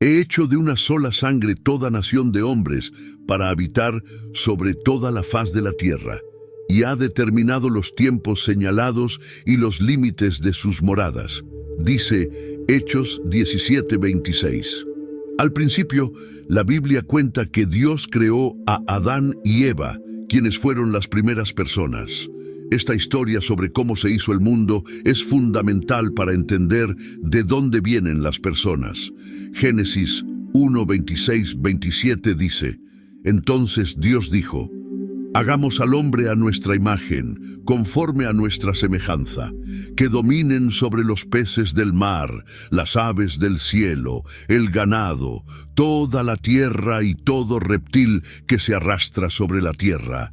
He hecho de una sola sangre toda nación de hombres para habitar sobre toda la faz de la tierra, y ha determinado los tiempos señalados y los límites de sus moradas. Dice Hechos 17:26. Al principio, la Biblia cuenta que Dios creó a Adán y Eva, quienes fueron las primeras personas. Esta historia sobre cómo se hizo el mundo es fundamental para entender de dónde vienen las personas. Génesis 1:26-27 dice: Entonces Dios dijo: Hagamos al hombre a nuestra imagen, conforme a nuestra semejanza, que dominen sobre los peces del mar, las aves del cielo, el ganado, toda la tierra y todo reptil que se arrastra sobre la tierra.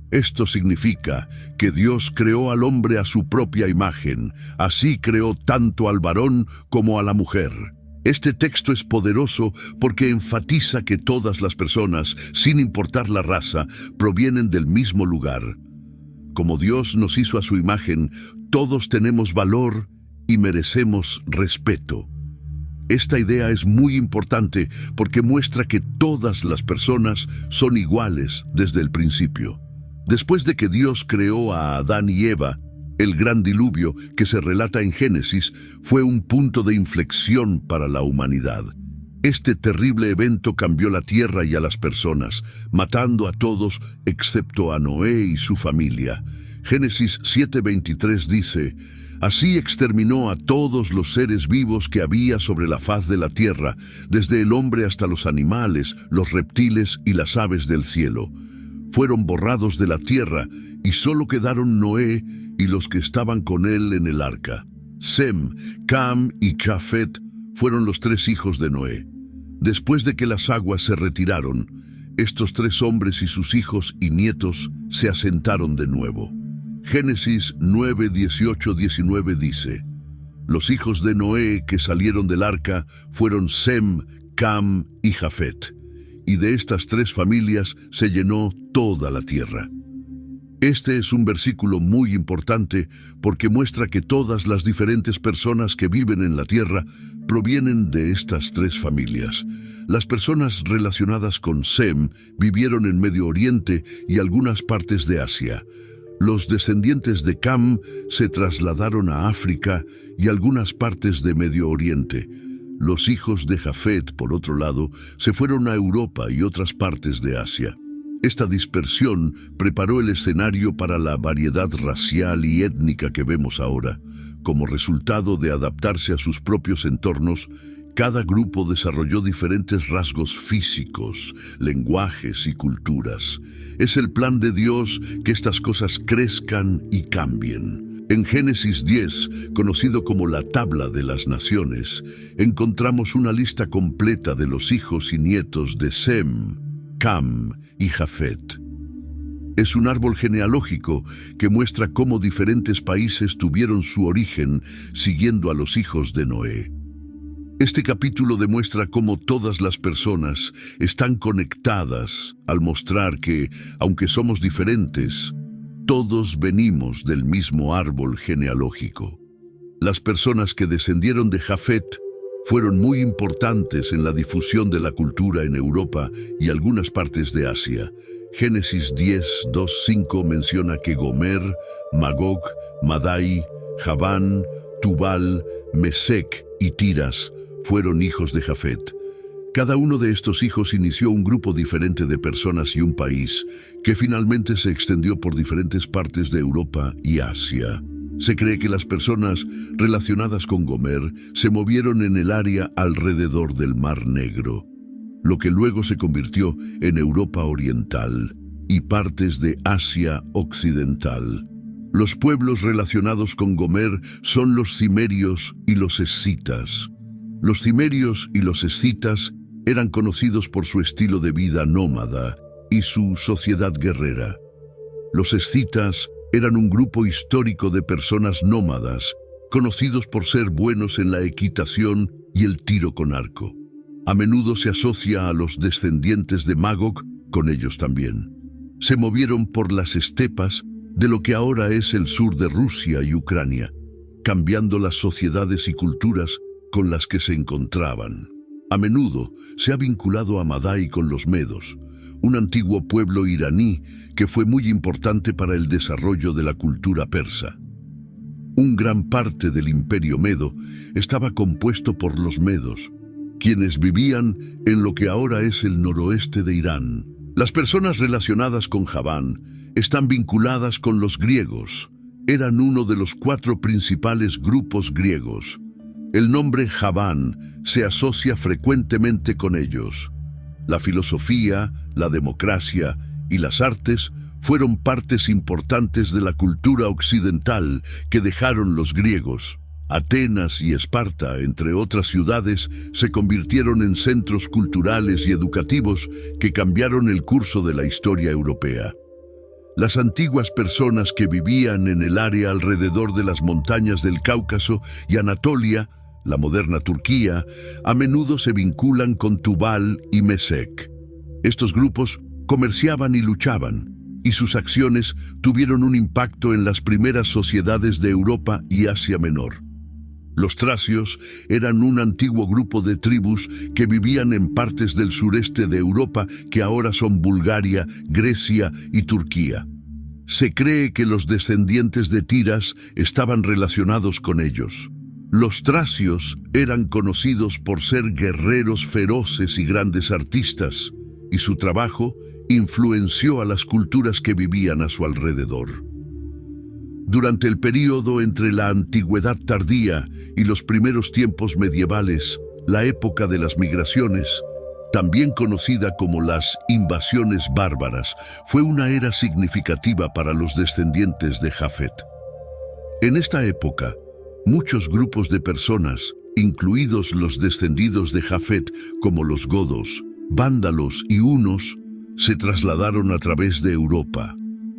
Esto significa que Dios creó al hombre a su propia imagen, así creó tanto al varón como a la mujer. Este texto es poderoso porque enfatiza que todas las personas, sin importar la raza, provienen del mismo lugar. Como Dios nos hizo a su imagen, todos tenemos valor y merecemos respeto. Esta idea es muy importante porque muestra que todas las personas son iguales desde el principio. Después de que Dios creó a Adán y Eva, el gran diluvio que se relata en Génesis fue un punto de inflexión para la humanidad. Este terrible evento cambió la tierra y a las personas, matando a todos excepto a Noé y su familia. Génesis 7:23 dice: Así exterminó a todos los seres vivos que había sobre la faz de la tierra, desde el hombre hasta los animales, los reptiles y las aves del cielo. Fueron borrados de la tierra y solo quedaron Noé y los que estaban con él en el arca. Sem, Cam y Jafet fueron los tres hijos de Noé. Después de que las aguas se retiraron, estos tres hombres y sus hijos y nietos se asentaron de nuevo. Génesis 9:18-19 dice: Los hijos de Noé que salieron del arca fueron Sem, Cam y Jafet, y de estas tres familias se llenó toda la tierra. Este es un versículo muy importante porque muestra que todas las diferentes personas que viven en la tierra provienen de estas tres familias. Las personas relacionadas con Sem vivieron en Medio Oriente y algunas partes de Asia. Los descendientes de Cam se trasladaron a África y algunas partes de Medio Oriente. Los hijos de Jafet, por otro lado, se fueron a Europa y otras partes de Asia. Esta dispersión preparó el escenario para la variedad racial y étnica que vemos ahora. Como resultado de adaptarse a sus propios entornos, cada grupo desarrolló diferentes rasgos físicos, lenguajes y culturas. Es el plan de Dios que estas cosas crezcan y cambien. En Génesis 10, conocido como la Tabla de las Naciones, encontramos una lista completa de los hijos y nietos de Sem, Cam y Jafet. Es un árbol genealógico que muestra cómo diferentes países tuvieron su origen siguiendo a los hijos de Noé. Este capítulo demuestra cómo todas las personas están conectadas al mostrar que, aunque somos diferentes, todos venimos del mismo árbol genealógico. Las personas que descendieron de Jafet fueron muy importantes en la difusión de la cultura en Europa y algunas partes de Asia. Génesis 10:2-5 menciona que Gomer, Magog, Madai, Javán, Tubal, Mesec y Tiras fueron hijos de Jafet. Cada uno de estos hijos inició un grupo diferente de personas y un país, que finalmente se extendió por diferentes partes de Europa y Asia. Se cree que las personas relacionadas con Gomer se movieron en el área alrededor del Mar Negro, lo que luego se convirtió en Europa Oriental y partes de Asia Occidental. Los pueblos relacionados con Gomer son los cimerios y los escitas. Los cimerios y los escitas eran conocidos por su estilo de vida nómada y su sociedad guerrera. Los escitas eran un grupo histórico de personas nómadas, conocidos por ser buenos en la equitación y el tiro con arco. A menudo se asocia a los descendientes de Magog con ellos también. Se movieron por las estepas de lo que ahora es el sur de Rusia y Ucrania, cambiando las sociedades y culturas con las que se encontraban. A menudo se ha vinculado a Madai con los medos, un antiguo pueblo iraní que fue muy importante para el desarrollo de la cultura persa. Un gran parte del imperio medo estaba compuesto por los medos, quienes vivían en lo que ahora es el noroeste de Irán. Las personas relacionadas con Javán están vinculadas con los griegos. Eran uno de los 4 principales grupos griegos. El nombre Javán se asocia frecuentemente con ellos. La filosofía, la democracia y las artes fueron partes importantes de la cultura occidental que dejaron los griegos. Atenas y Esparta, entre otras ciudades, se convirtieron en centros culturales y educativos que cambiaron el curso de la historia europea. Las antiguas personas que vivían en el área alrededor de las montañas del Cáucaso y Anatolia, la moderna Turquía, a menudo se vinculan con Tubal y Mesec. Estos grupos comerciaban y luchaban, y sus acciones tuvieron un impacto en las primeras sociedades de Europa y Asia Menor. Los tracios eran un antiguo grupo de tribus que vivían en partes del sureste de Europa que ahora son Bulgaria, Grecia y Turquía. Se cree que los descendientes de Tiras estaban relacionados con ellos. Los tracios eran conocidos por ser guerreros feroces y grandes artistas, y su trabajo influenció a las culturas que vivían a su alrededor. Durante el período entre la Antigüedad tardía y los primeros tiempos medievales, la época de las migraciones, también conocida como las invasiones bárbaras, fue una era significativa para los descendientes de Jafet. En esta época, muchos grupos de personas, incluidos los descendidos de Jafet, como los godos, vándalos y hunos, se trasladaron a través de Europa.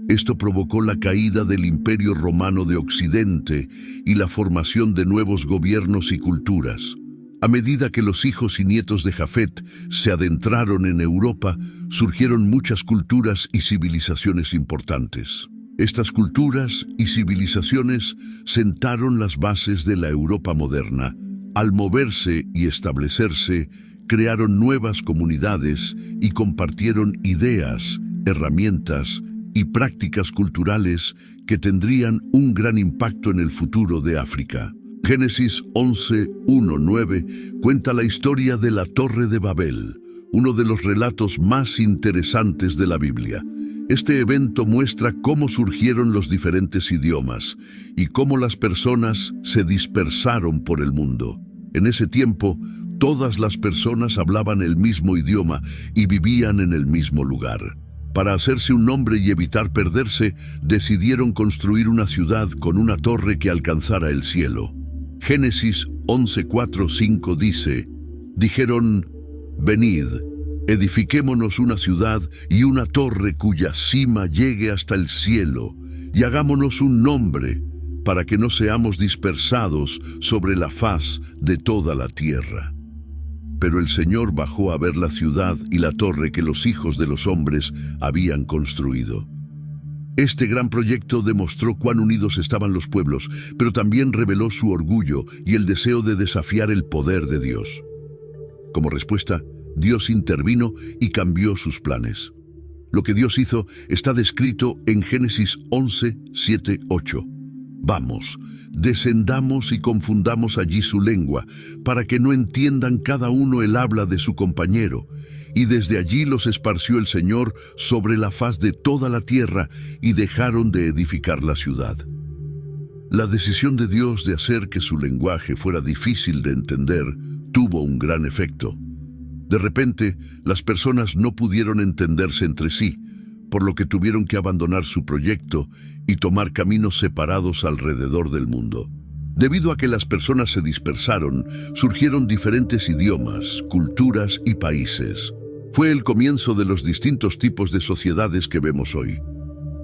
Esto provocó la caída del Imperio Romano de Occidente y la formación de nuevos gobiernos y culturas. A medida que los hijos y nietos de Jafet se adentraron en Europa, surgieron muchas culturas y civilizaciones importantes. Estas culturas y civilizaciones sentaron las bases de la Europa moderna. Al moverse y establecerse, crearon nuevas comunidades y compartieron ideas, herramientas y prácticas culturales que tendrían un gran impacto en el futuro de África. Génesis 11:1-9 cuenta la historia de la Torre de Babel, uno de los relatos más interesantes de la Biblia. Este evento muestra cómo surgieron los diferentes idiomas y cómo las personas se dispersaron por el mundo. En ese tiempo, todas las personas hablaban el mismo idioma y vivían en el mismo lugar. Para hacerse un nombre y evitar perderse, decidieron construir una ciudad con una torre que alcanzara el cielo. Génesis 11:4-5 dice: dijeron, venid, edifiquémonos una ciudad y una torre cuya cima llegue hasta el cielo, y hagámonos un nombre, para que no seamos dispersados sobre la faz de toda la tierra. Pero el Señor bajó a ver la ciudad y la torre que los hijos de los hombres habían construido. Este gran proyecto demostró cuán unidos estaban los pueblos, pero también reveló su orgullo y el deseo de desafiar el poder de Dios. Como respuesta, Dios intervino y cambió sus planes. Lo que Dios hizo está descrito en Génesis 11:7-8. Vamos, descendamos y confundamos allí su lengua, para que no entiendan cada uno el habla de su compañero. Y desde allí los esparció el Señor sobre la faz de toda la tierra, y dejaron de edificar la ciudad. La decisión de Dios de hacer que su lenguaje fuera difícil de entender tuvo un gran efecto. De repente, las personas no pudieron entenderse entre sí, por lo que tuvieron que abandonar su proyecto y tomar caminos separados alrededor del mundo. Debido a que las personas se dispersaron, surgieron diferentes idiomas, culturas y países. Fue el comienzo de los distintos tipos de sociedades que vemos hoy.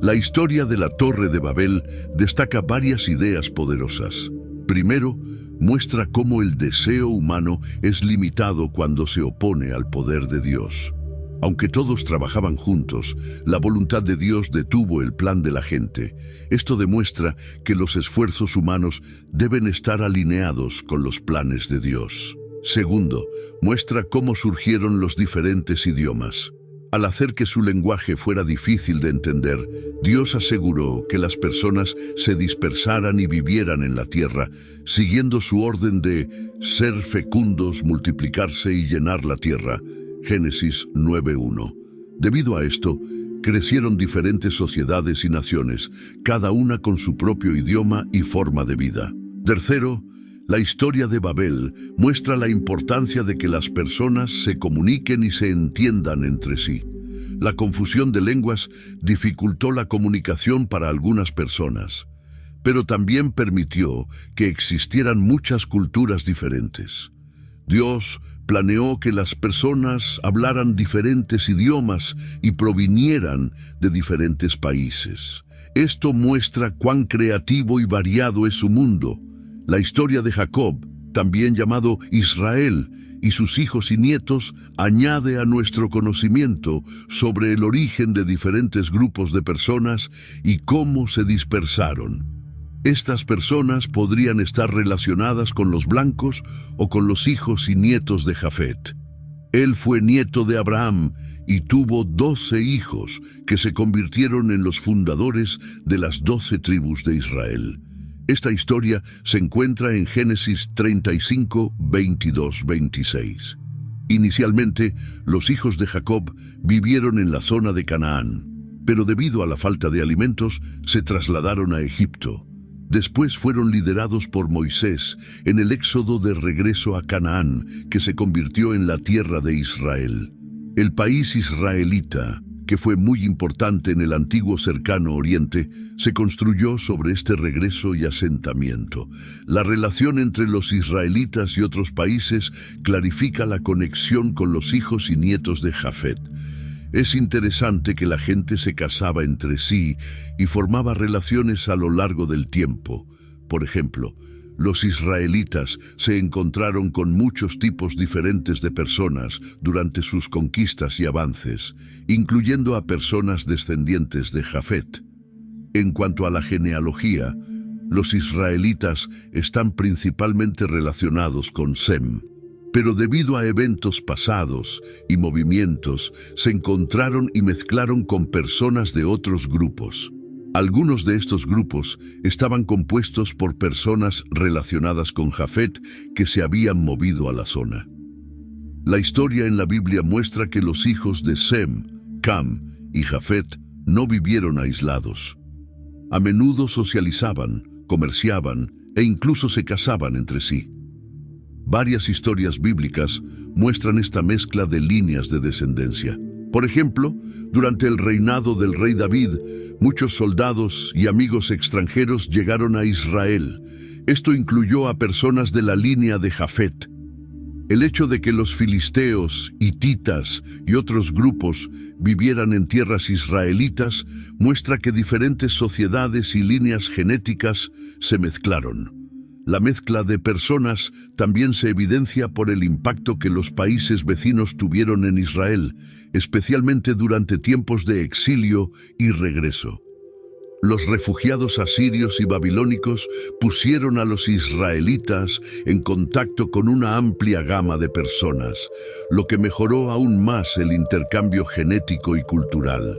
La historia de la Torre de Babel destaca varias ideas poderosas. Primero, muestra cómo el deseo humano es limitado cuando se opone al poder de Dios. Aunque todos trabajaban juntos, la voluntad de Dios detuvo el plan de la gente. Esto demuestra que los esfuerzos humanos deben estar alineados con los planes de Dios. Segundo, muestra cómo surgieron los diferentes idiomas. Al hacer que su lenguaje fuera difícil de entender, Dios aseguró que las personas se dispersaran y vivieran en la tierra, siguiendo su orden de ser fecundos, multiplicarse y llenar la tierra. Génesis 9:1. Debido a esto, crecieron diferentes sociedades y naciones, cada una con su propio idioma y forma de vida. Tercero, la historia de Babel muestra la importancia de que las personas se comuniquen y se entiendan entre sí. La confusión de lenguas dificultó la comunicación para algunas personas, pero también permitió que existieran muchas culturas diferentes. Dios planeó que las personas hablaran diferentes idiomas y provinieran de diferentes países. Esto muestra cuán creativo y variado es su mundo. La historia de Jacob, también llamado Israel, y sus hijos y nietos, añade a nuestro conocimiento sobre el origen de diferentes grupos de personas y cómo se dispersaron. Estas personas podrían estar relacionadas con los blancos o con los hijos y nietos de Jafet. Él fue nieto de Abraham y tuvo 12 hijos que se convirtieron en los fundadores de las 12 tribus de Israel. Esta historia se encuentra en Génesis 35, 22, 26. Inicialmente, los hijos de Jacob vivieron en la zona de Canaán, pero debido a la falta de alimentos, se trasladaron a Egipto. Después fueron liderados por Moisés en el éxodo de regreso a Canaán, que se convirtió en la tierra de Israel. El país israelita, que fue muy importante en el antiguo cercano Oriente, se construyó sobre este regreso y asentamiento. La relación entre los israelitas y otros países clarifica la conexión con los hijos y nietos de Jafet. Es interesante que la gente se casaba entre sí y formaba relaciones a lo largo del tiempo. Por ejemplo, los israelitas se encontraron con muchos tipos diferentes de personas durante sus conquistas y avances, incluyendo a personas descendientes de Jafet. En cuanto a la genealogía, los israelitas están principalmente relacionados con Sem, pero debido a eventos pasados y movimientos, se encontraron y mezclaron con personas de otros grupos. Algunos de estos grupos estaban compuestos por personas relacionadas con Jafet que se habían movido a la zona. La historia en la Biblia muestra que los hijos de Sem, Cam y Jafet no vivieron aislados. A menudo socializaban, comerciaban e incluso se casaban entre sí. Varias historias bíblicas muestran esta mezcla de líneas de descendencia. Por ejemplo, durante el reinado del rey David, muchos soldados y amigos extranjeros llegaron a Israel. Esto incluyó a personas de la línea de Jafet. El hecho de que los filisteos, hititas y otros grupos vivieran en tierras israelitas muestra que diferentes sociedades y líneas genéticas se mezclaron. La mezcla de personas también se evidencia por el impacto que los países vecinos tuvieron en Israel, especialmente durante tiempos de exilio y regreso. Los refugiados asirios y babilónicos pusieron a los israelitas en contacto con una amplia gama de personas, lo que mejoró aún más el intercambio genético y cultural.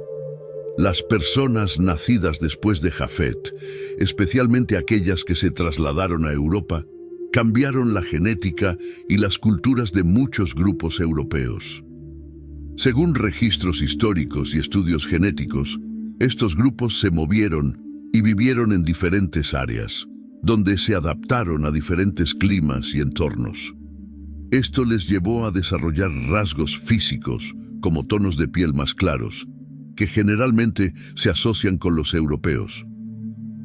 Las personas nacidas después de Jafet, especialmente aquellas que se trasladaron a Europa, cambiaron la genética y las culturas de muchos grupos europeos. Según registros históricos y estudios genéticos, estos grupos se movieron y vivieron en diferentes áreas, donde se adaptaron a diferentes climas y entornos. Esto les llevó a desarrollar rasgos físicos, como tonos de piel más claros, que generalmente se asocian con los europeos.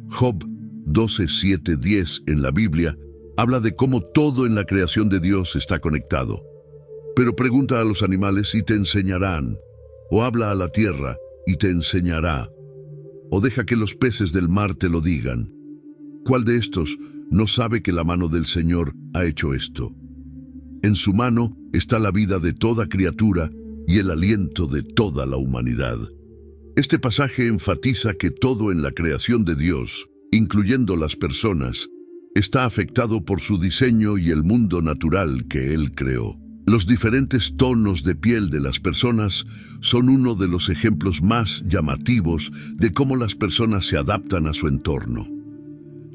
Job 12, 7, 10 en la Biblia habla de cómo todo en la creación de Dios está conectado. Pero pregunta a los animales y te enseñarán, o habla a la tierra y te enseñará, o deja que los peces del mar te lo digan. ¿Cuál de estos no sabe que la mano del Señor ha hecho esto? En su mano está la vida de toda criatura y el aliento de toda la humanidad. Este pasaje enfatiza que todo en la creación de Dios, incluyendo las personas, está afectado por su diseño y el mundo natural que él creó. Los diferentes tonos de piel de las personas son uno de los ejemplos más llamativos de cómo las personas se adaptan a su entorno.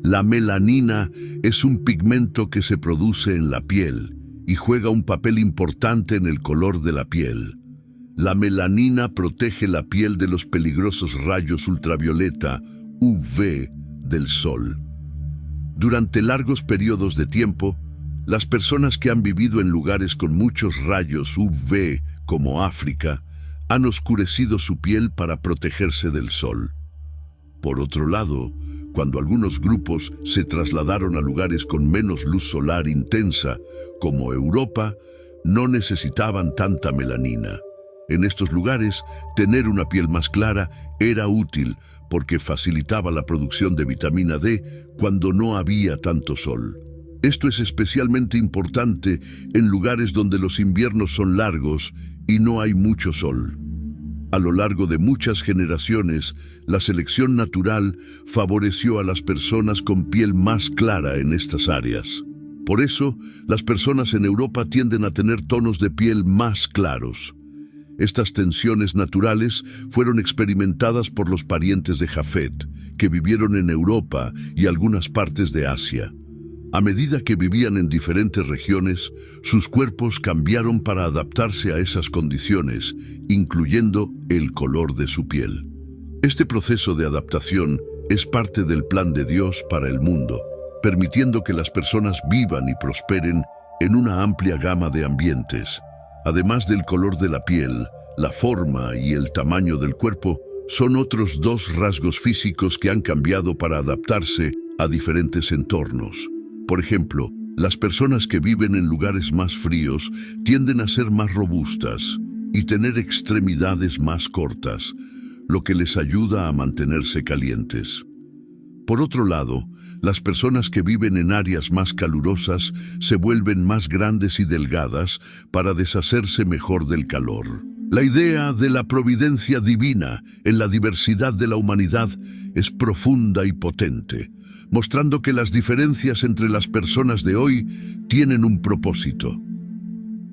La melanina es un pigmento que se produce en la piel y juega un papel importante en el color de la piel. La melanina protege la piel de los peligrosos rayos ultravioleta, UV, del sol. Durante largos periodos de tiempo, las personas que han vivido en lugares con muchos rayos UV, como África, han oscurecido su piel para protegerse del sol. Por otro lado, cuando algunos grupos se trasladaron a lugares con menos luz solar intensa, como Europa, no necesitaban tanta melanina. En estos lugares, tener una piel más clara era útil porque facilitaba la producción de vitamina D cuando no había tanto sol. Esto es especialmente importante en lugares donde los inviernos son largos y no hay mucho sol. A lo largo de muchas generaciones, la selección natural favoreció a las personas con piel más clara en estas áreas. Por eso, las personas en Europa tienden a tener tonos de piel más claros. Estas tensiones naturales fueron experimentadas por los parientes de Jafet, que vivieron en Europa y algunas partes de Asia. A medida que vivían en diferentes regiones, sus cuerpos cambiaron para adaptarse a esas condiciones, incluyendo el color de su piel. Este proceso de adaptación es parte del plan de Dios para el mundo, permitiendo que las personas vivan y prosperen en una amplia gama de ambientes. Además del color de la piel, la forma y el tamaño del cuerpo son otros dos rasgos físicos que han cambiado para adaptarse a diferentes entornos. Por ejemplo, las personas que viven en lugares más fríos tienden a ser más robustas y tener extremidades más cortas, lo que les ayuda a mantenerse calientes. Por otro lado, las personas que viven en áreas más calurosas se vuelven más grandes y delgadas para deshacerse mejor del calor. La idea de la providencia divina en la diversidad de la humanidad es profunda y potente, mostrando que las diferencias entre las personas de hoy tienen un propósito.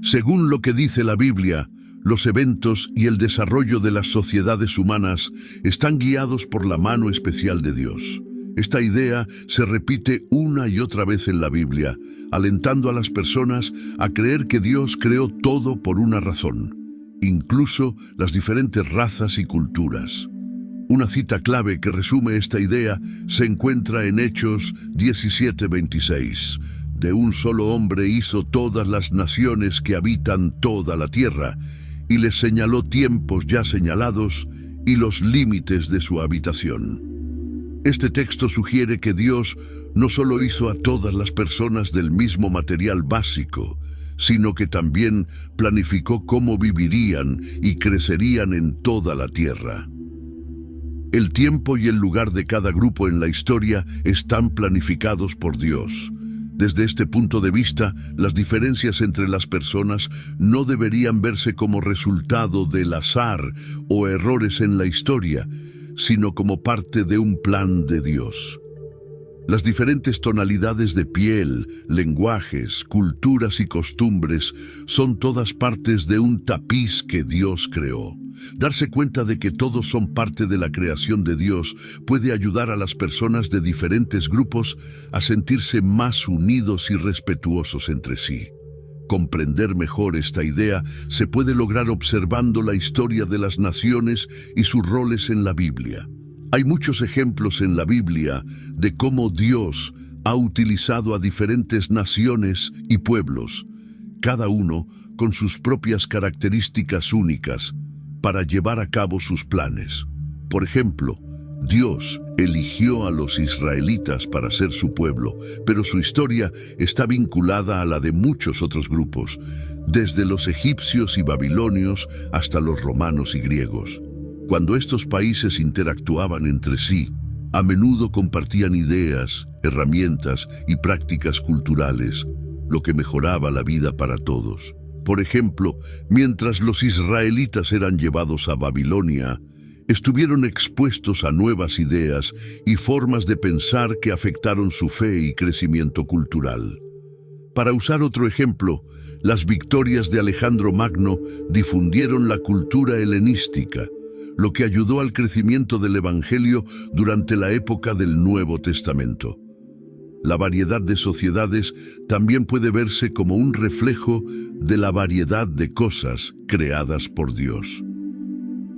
Según lo que dice la Biblia, los eventos y el desarrollo de las sociedades humanas están guiados por la mano especial de Dios. Esta idea se repite una y otra vez en la Biblia, alentando a las personas a creer que Dios creó todo por una razón, incluso las diferentes razas y culturas. Una cita clave que resume esta idea se encuentra en Hechos 17:26. De un solo hombre hizo todas las naciones que habitan toda la tierra, y les señaló tiempos ya señalados y los límites de su habitación. Este texto sugiere que Dios no solo hizo a todas las personas del mismo material básico, sino que también planificó cómo vivirían y crecerían en toda la tierra. El tiempo y el lugar de cada grupo en la historia están planificados por Dios. Desde este punto de vista, las diferencias entre las personas no deberían verse como resultado del azar o errores en la historia, sino como parte de un plan de Dios. Las diferentes tonalidades de piel, lenguajes, culturas y costumbres son todas partes de un tapiz que Dios creó. Darse cuenta de que todos son parte de la creación de Dios puede ayudar a las personas de diferentes grupos a sentirse más unidos y respetuosos entre sí. Comprender mejor esta idea se puede lograr observando la historia de las naciones y sus roles en la Biblia. Hay muchos ejemplos en la Biblia de cómo Dios ha utilizado a diferentes naciones y pueblos, cada uno con sus propias características únicas, para llevar a cabo sus planes. Por ejemplo, Dios eligió a los israelitas para ser su pueblo, pero su historia está vinculada a la de muchos otros grupos, desde los egipcios y babilonios hasta los romanos y griegos. Cuando estos países interactuaban entre sí, a menudo compartían ideas, herramientas y prácticas culturales, lo que mejoraba la vida para todos. Por ejemplo, mientras los israelitas eran llevados a Babilonia, estuvieron expuestos a nuevas ideas y formas de pensar que afectaron su fe y crecimiento cultural. Para usar otro ejemplo, las victorias de Alejandro Magno difundieron la cultura helenística, lo que ayudó al crecimiento del Evangelio durante la época del Nuevo Testamento. La variedad de sociedades también puede verse como un reflejo de la variedad de cosas creadas por Dios.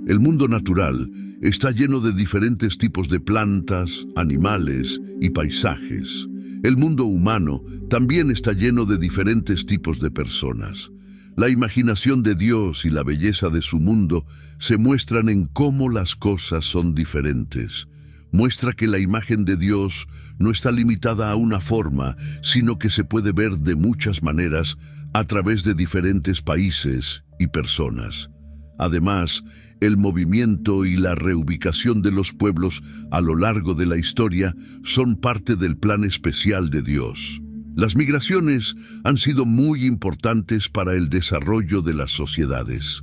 El mundo natural está lleno de diferentes tipos de plantas, animales y paisajes. El mundo humano también está lleno de diferentes tipos de personas. La imaginación de Dios y la belleza de su mundo se muestran en cómo las cosas son diferentes. Muestra que la imagen de Dios no está limitada a una forma, sino que se puede ver de muchas maneras a través de diferentes países y personas. Además, el movimiento y la reubicación de los pueblos a lo largo de la historia son parte del plan especial de Dios. Las migraciones han sido muy importantes para el desarrollo de las sociedades.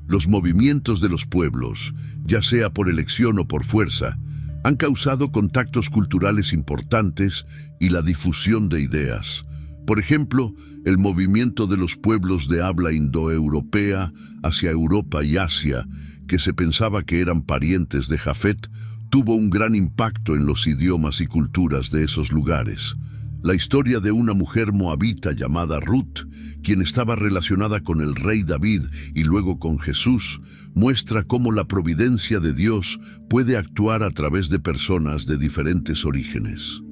Los movimientos de los pueblos, ya sea por elección o por fuerza, han causado contactos culturales importantes y la difusión de ideas. Por ejemplo, el movimiento de los pueblos de habla indoeuropea hacia Europa y Asia, que se pensaba que eran parientes de Jafet, tuvo un gran impacto en los idiomas y culturas de esos lugares. La historia de una mujer moabita llamada Ruth, quien estaba relacionada con el rey David y luego con Jesús, muestra cómo la providencia de Dios puede actuar a través de personas de diferentes orígenes.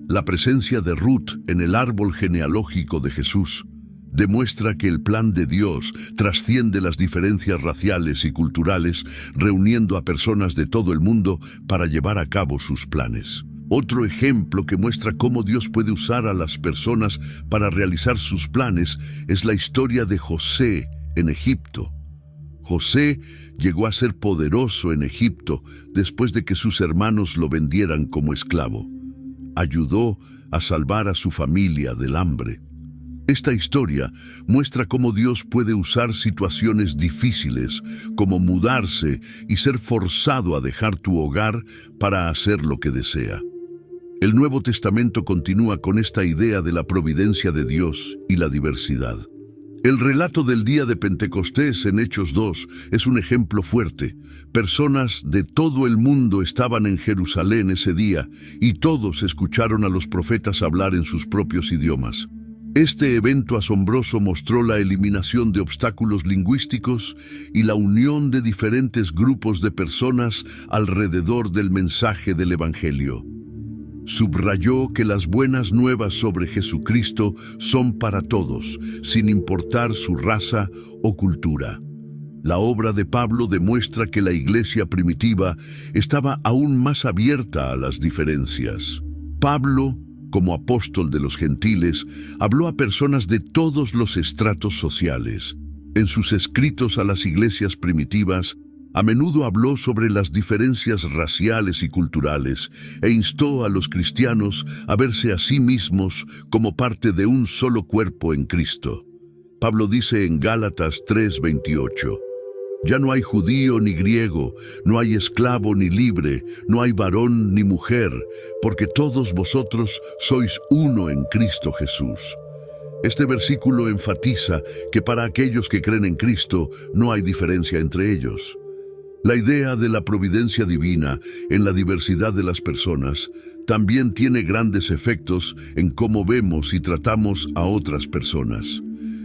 La presencia de Ruth en el árbol genealógico de Jesús demuestra que el plan de Dios trasciende las diferencias raciales y culturales, reuniendo a personas de todo el mundo para llevar a cabo sus planes. Otro ejemplo que muestra cómo Dios puede usar a las personas para realizar sus planes es la historia de José en Egipto. José llegó a ser poderoso en Egipto después de que sus hermanos lo vendieran como esclavo. Ayudó a salvar a su familia del hambre. Esta historia muestra cómo Dios puede usar situaciones difíciles, como mudarse y ser forzado a dejar tu hogar para hacer lo que desea. El Nuevo Testamento continúa con esta idea de la providencia de Dios y la diversidad. El relato del día de Pentecostés en Hechos 2 es un ejemplo fuerte. Personas de todo el mundo estaban en Jerusalén ese día y todos escucharon a los profetas hablar en sus propios idiomas. Este evento asombroso mostró la eliminación de obstáculos lingüísticos y la unión de diferentes grupos de personas alrededor del mensaje del Evangelio. Subrayó que las buenas nuevas sobre Jesucristo son para todos, sin importar su raza o cultura. La obra de Pablo demuestra que la iglesia primitiva estaba aún más abierta a las diferencias. Pablo, como apóstol de los gentiles, habló a personas de todos los estratos sociales. En sus escritos a las iglesias primitivas, a menudo habló sobre las diferencias raciales y culturales e instó a los cristianos a verse a sí mismos como parte de un solo cuerpo en Cristo. Pablo dice en Gálatas 3:28, «Ya no hay judío ni griego, no hay esclavo ni libre, no hay varón ni mujer, porque todos vosotros sois uno en Cristo Jesús». Este versículo enfatiza que para aquellos que creen en Cristo no hay diferencia entre ellos. La idea de la providencia divina en la diversidad de las personas también tiene grandes efectos en cómo vemos y tratamos a otras personas.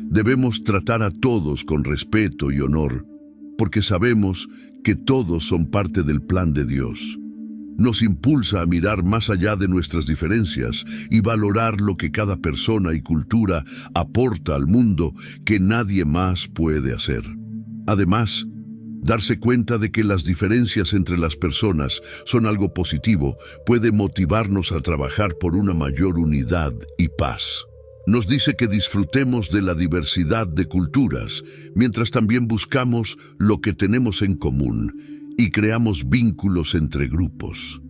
Debemos tratar a todos con respeto y honor, porque sabemos que todos son parte del plan de Dios. Nos impulsa a mirar más allá de nuestras diferencias y valorar lo que cada persona y cultura aporta al mundo que nadie más puede hacer. Además, darse cuenta de que las diferencias entre las personas son algo positivo puede motivarnos a trabajar por una mayor unidad y paz. Nos dice que disfrutemos de la diversidad de culturas, mientras también buscamos lo que tenemos en común y creamos vínculos entre grupos.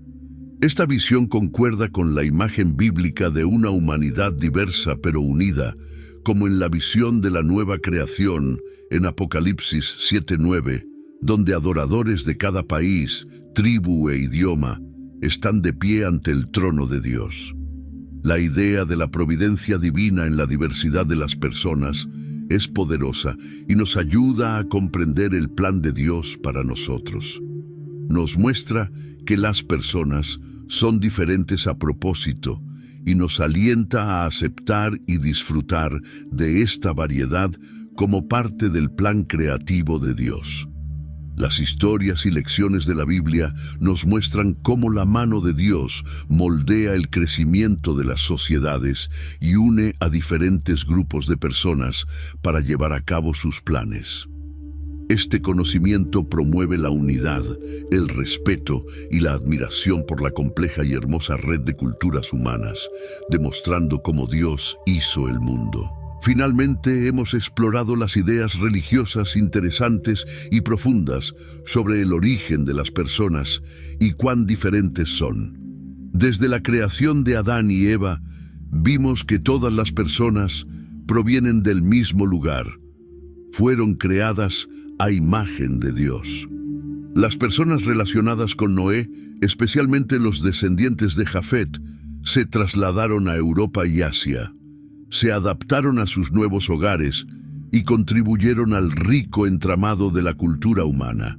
Esta visión concuerda con la imagen bíblica de una humanidad diversa pero unida, como en la visión de la nueva creación en Apocalipsis 7:9, donde adoradores de cada país, tribu e idioma están de pie ante el trono de Dios. La idea de la providencia divina en la diversidad de las personas es poderosa y nos ayuda a comprender el plan de Dios para nosotros. Nos muestra que las personas son diferentes a propósito y nos alienta a aceptar y disfrutar de esta variedad como parte del plan creativo de Dios. Las historias y lecciones de la Biblia nos muestran cómo la mano de Dios moldea el crecimiento de las sociedades y une a diferentes grupos de personas para llevar a cabo sus planes. Este conocimiento promueve la unidad, el respeto y la admiración por la compleja y hermosa red de culturas humanas, demostrando cómo Dios hizo el mundo. Finalmente, hemos explorado las ideas religiosas interesantes y profundas sobre el origen de las personas y cuán diferentes son. Desde la creación de Adán y Eva, vimos que todas las personas provienen del mismo lugar. Fueron creadas a imagen de Dios. Las personas relacionadas con Noé, especialmente los descendientes de Jafet, se trasladaron a Europa y Asia. Se adaptaron a sus nuevos hogares y contribuyeron al rico entramado de la cultura humana.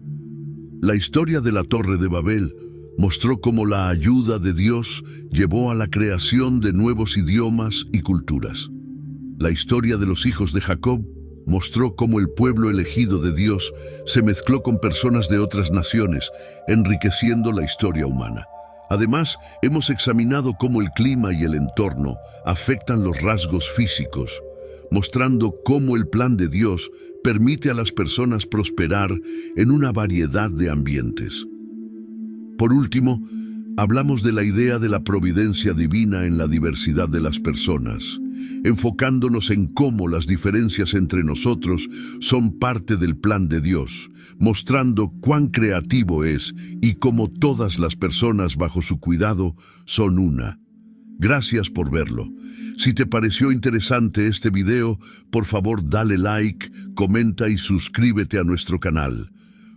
La historia de la Torre de Babel mostró cómo la ayuda de Dios llevó a la creación de nuevos idiomas y culturas. La historia de los hijos de Jacob mostró cómo el pueblo elegido de Dios se mezcló con personas de otras naciones, enriqueciendo la historia humana. Además, hemos examinado cómo el clima y el entorno afectan los rasgos físicos, mostrando cómo el plan de Dios permite a las personas prosperar en una variedad de ambientes. Por último, hablamos de la idea de la providencia divina en la diversidad de las personas, enfocándonos en cómo las diferencias entre nosotros son parte del plan de Dios, mostrando cuán creativo es y cómo todas las personas bajo su cuidado son una. Gracias por verlo. Si te pareció interesante este video, por favor dale like, comenta y suscríbete a nuestro canal.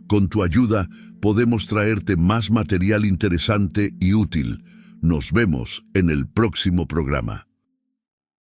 Con tu ayuda podemos traerte más material interesante y útil. Nos vemos en el próximo programa.